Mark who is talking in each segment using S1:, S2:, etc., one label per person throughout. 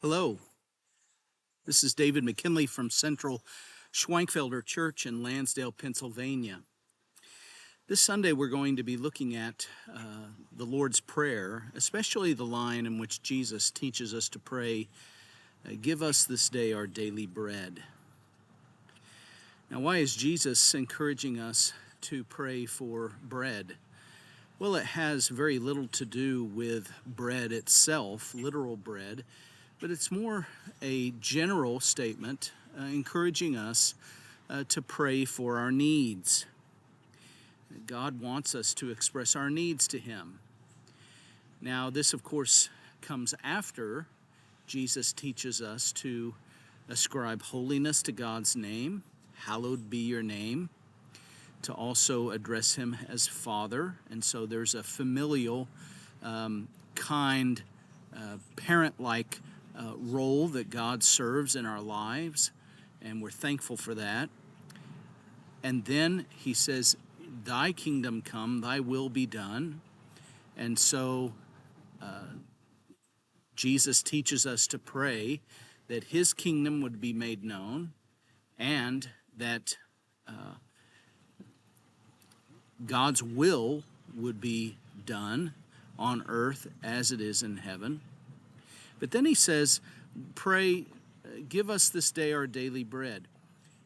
S1: Hello, this is David McKinley from Central Schwenkfelder Church in Lansdale, Pennsylvania. This Sunday we're going to be looking at the Lord's Prayer, especially the line in which Jesus teaches us to pray, "Give us this day our daily bread." Now, why is Jesus encouraging us to pray for bread? Well, it has very little to do with bread itself, literal bread, but it's more a general statement encouraging us to pray for our needs. God wants us to express our needs to Him. Now, this, of course, comes after Jesus teaches us to ascribe holiness to God's name, hallowed be your name, to also address Him as Father. And so there's a familial, kind, parent-like role that God serves in our lives, and we're thankful for that. And then He says, "Thy kingdom come, thy will be done." And so Jesus teaches us to pray that His kingdom would be made known and that God's will would be done on earth as it is in heaven. But then He says, pray, give us this day our daily bread.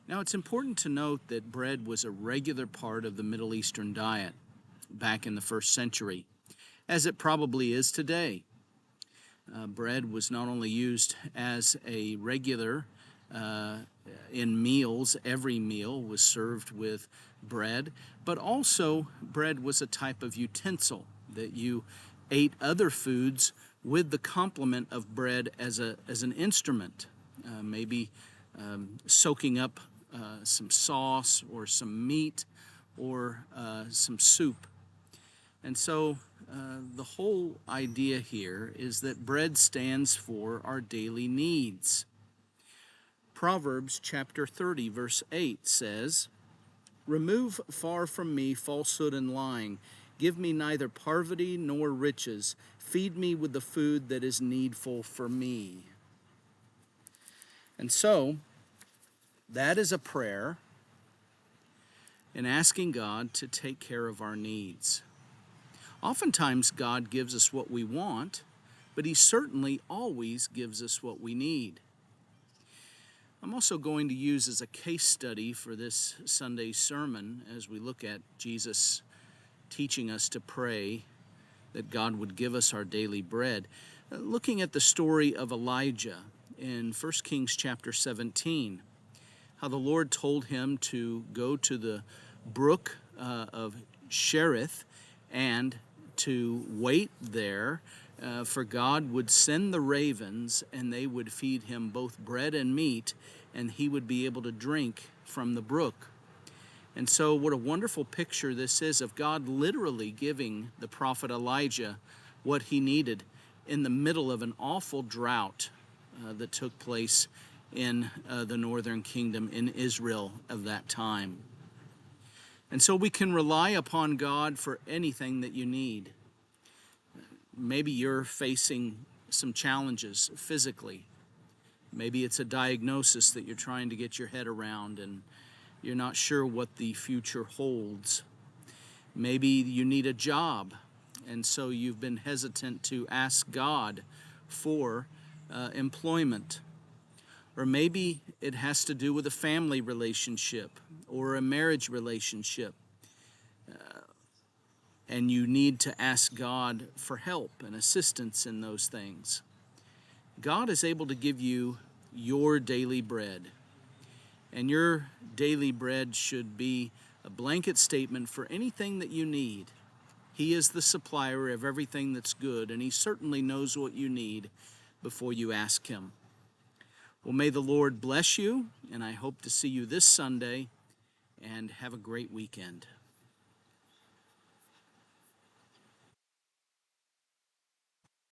S1: Now, it's important to note that bread was a regular part of the Middle Eastern diet back in the first century, as it probably is today. Bread was not only used as a regular in meals, every meal was served with bread, but also bread was a type of utensil that you ate other foods with the complement of bread as an instrument, maybe soaking up some sauce or some meat or some soup. And so the whole idea here is that bread stands for our daily needs. Proverbs chapter 30, verse 8 says, "Remove far from me falsehood and lying. Give me neither poverty nor riches. Feed me with the food that is needful for me." And so, that is a prayer in asking God to take care of our needs. Oftentimes, God gives us what we want, but He certainly always gives us what we need. I'm also going to use as a case study for this Sunday's sermon, as we look at Jesus teaching us to pray that God would give us our daily bread, looking at the story of Elijah in 1 Kings chapter 17, how the Lord told him to go to the brook of Cherith and to wait there, for God would send the ravens and they would feed him both bread and meat, and he would be able to drink from the brook. And so what a wonderful picture this is of God literally giving the prophet Elijah what he needed in the middle of an awful drought that took place in the northern kingdom in Israel of that time. And so we can rely upon God for anything that you need. Maybe you're facing some challenges physically. Maybe it's a diagnosis that you're trying to get your head around and you're not sure what the future holds. Maybe you need a job, and so you've been hesitant to ask God for employment. Or maybe it has to do with a family relationship or a marriage relationship. And you need to ask God for help and assistance in those things. God is able to give you your daily bread. And your daily bread should be a blanket statement for anything that you need. He is the supplier of everything that's good, and He certainly knows what you need before you ask Him. Well, may the Lord bless you, and I hope to see you this Sunday, and have a great weekend.